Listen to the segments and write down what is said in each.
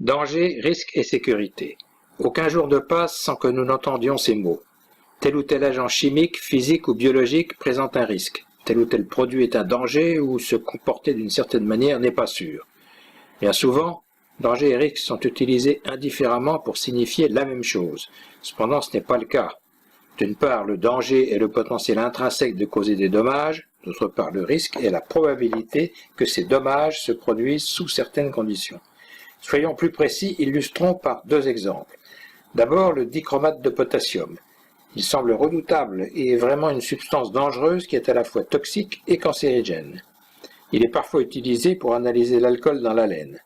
Danger, risque et sécurité. Aucun jour ne passe sans que nous n'entendions ces mots. Tel ou tel agent chimique, physique ou biologique présente un risque. Tel ou tel produit est un danger ou se comporter d'une certaine manière n'est pas sûr. Bien souvent, danger et risque sont utilisés indifféremment pour signifier la même chose. Cependant, ce n'est pas le cas. D'une part, le danger est le potentiel intrinsèque de causer des dommages. D'autre part, le risque est la probabilité que ces dommages se produisent sous certaines conditions. Soyons plus précis, illustrons par deux exemples. D'abord, le dichromate de potassium. Il semble redoutable et est vraiment une substance dangereuse qui est à la fois toxique et cancérigène. Il est parfois utilisé pour analyser l'alcool dans la laine.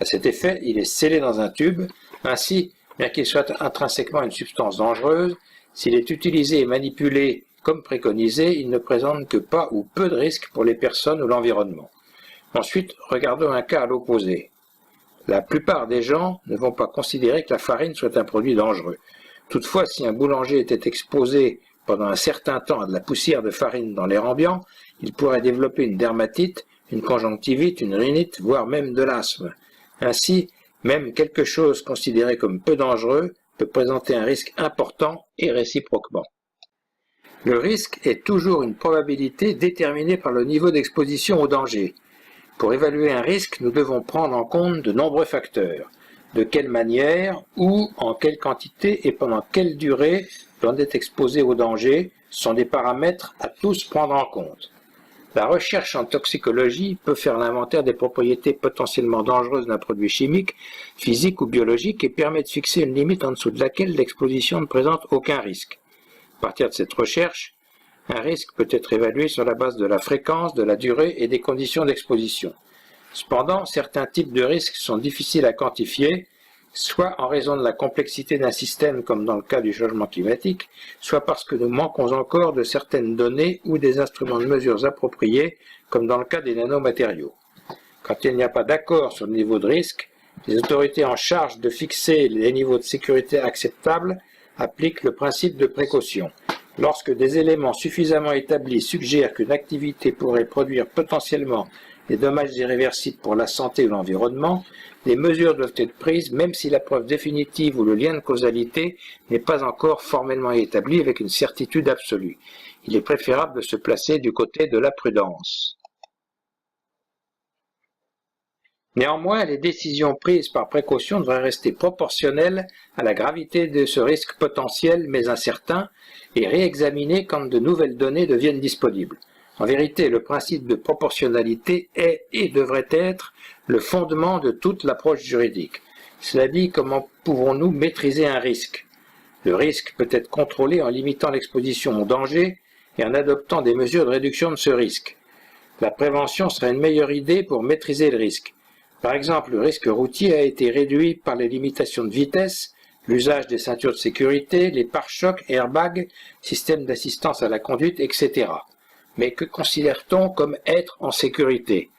À cet effet, il est scellé dans un tube. Ainsi, bien qu'il soit intrinsèquement une substance dangereuse, s'il est utilisé et manipulé comme préconisé, il ne présente que pas ou peu de risques pour les personnes ou l'environnement. Ensuite, regardons un cas à l'opposé. La plupart des gens ne vont pas considérer que la farine soit un produit dangereux. Toutefois, si un boulanger était exposé pendant un certain temps à de la poussière de farine dans l'air ambiant, il pourrait développer une dermatite, une conjonctivite, une rhinite, voire même de l'asthme. Ainsi, même quelque chose considéré comme peu dangereux peut présenter un risque important et réciproquement. Le risque est toujours une probabilité déterminée par le niveau d'exposition au danger. Pour évaluer un risque, nous devons prendre en compte de nombreux facteurs. De quelle manière, où, en quelle quantité et pendant quelle durée l'on est exposé au danger sont des paramètres à tous prendre en compte. La recherche en toxicologie peut faire l'inventaire des propriétés potentiellement dangereuses d'un produit chimique, physique ou biologique et permet de fixer une limite en dessous de laquelle l'exposition ne présente aucun risque. À partir de cette recherche, un risque peut être évalué sur la base de la fréquence, de la durée et des conditions d'exposition. Cependant, certains types de risques sont difficiles à quantifier, soit en raison de la complexité d'un système comme dans le cas du changement climatique, soit parce que nous manquons encore de certaines données ou des instruments de mesure appropriés comme dans le cas des nanomatériaux. Quand il n'y a pas d'accord sur le niveau de risque, les autorités en charge de fixer les niveaux de sécurité acceptables appliquent le principe de précaution. Lorsque des éléments suffisamment établis suggèrent qu'une activité pourrait produire potentiellement des dommages irréversibles pour la santé ou l'environnement, les mesures doivent être prises même si la preuve définitive ou le lien de causalité n'est pas encore formellement établi avec une certitude absolue. Il est préférable de se placer du côté de la prudence. Néanmoins, les décisions prises par précaution devraient rester proportionnelles à la gravité de ce risque potentiel mais incertain et réexaminées quand de nouvelles données deviennent disponibles. En vérité, le principe de proportionnalité est et devrait être le fondement de toute l'approche juridique. Cela dit, comment pouvons-nous maîtriser un risque? Le risque peut être contrôlé en limitant l'exposition au danger et en adoptant des mesures de réduction de ce risque. La prévention serait une meilleure idée pour maîtriser le risque. Par exemple, le risque routier a été réduit par les limitations de vitesse, l'usage des ceintures de sécurité, les pare-chocs, airbags, systèmes d'assistance à la conduite, etc. Mais que considère-t-on comme être en sécurité?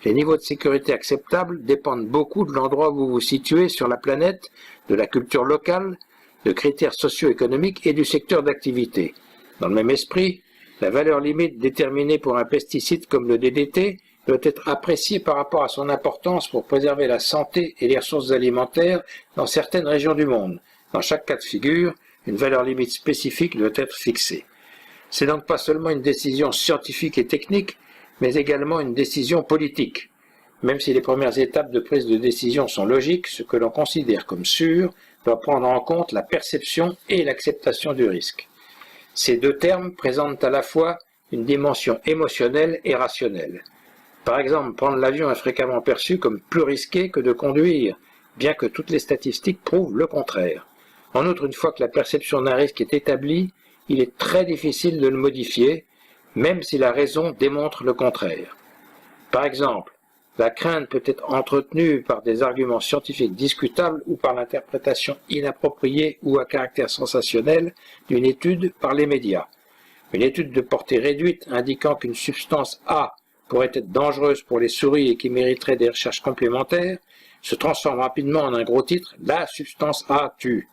Les niveaux de sécurité acceptables dépendent beaucoup de l'endroit où vous vous situez sur la planète, de la culture locale, de critères socio-économiques et du secteur d'activité. Dans le même esprit, la valeur limite déterminée pour un pesticide comme le DDT doit être appréciée par rapport à son importance pour préserver la santé et les ressources alimentaires dans certaines régions du monde. Dans chaque cas de figure, une valeur limite spécifique doit être fixée. C'est donc pas seulement une décision scientifique et technique, mais également une décision politique. Même si les premières étapes de prise de décision sont logiques, ce que l'on considère comme sûr doit prendre en compte la perception et l'acceptation du risque. Ces deux termes présentent à la fois une dimension émotionnelle et rationnelle. Par exemple, prendre l'avion est fréquemment perçu comme plus risqué que de conduire, bien que toutes les statistiques prouvent le contraire. En outre, une fois que la perception d'un risque est établie, il est très difficile de le modifier, même si la raison démontre le contraire. Par exemple, la crainte peut être entretenue par des arguments scientifiques discutables ou par l'interprétation inappropriée ou à caractère sensationnel d'une étude par les médias. Une étude de portée réduite indiquant qu'une substance A pourrait être dangereuse pour les souris et qui mériterait des recherches complémentaires se transforme rapidement en un gros titre « La substance A tue ».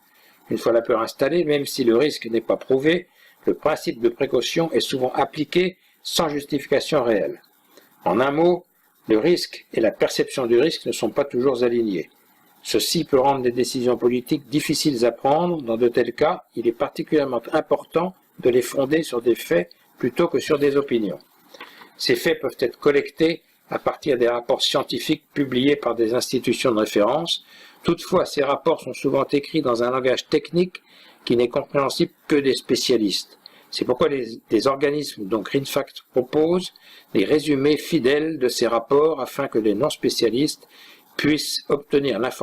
Une fois la peur installée, même si le risque n'est pas prouvé, le principe de précaution est souvent appliqué sans justification réelle. En un mot, le risque et la perception du risque ne sont pas toujours alignés. Ceci peut rendre les décisions politiques difficiles à prendre. Dans de tels cas, il est particulièrement important de les fonder sur des faits plutôt que sur des opinions. Ces faits peuvent être collectés à partir des rapports scientifiques publiés par des institutions de référence. Toutefois, ces rapports sont souvent écrits dans un langage technique qui n'est compréhensible que des spécialistes. C'est pourquoi des organismes dont GreenFact propose des résumés fidèles de ces rapports afin que les non-spécialistes puissent obtenir l'information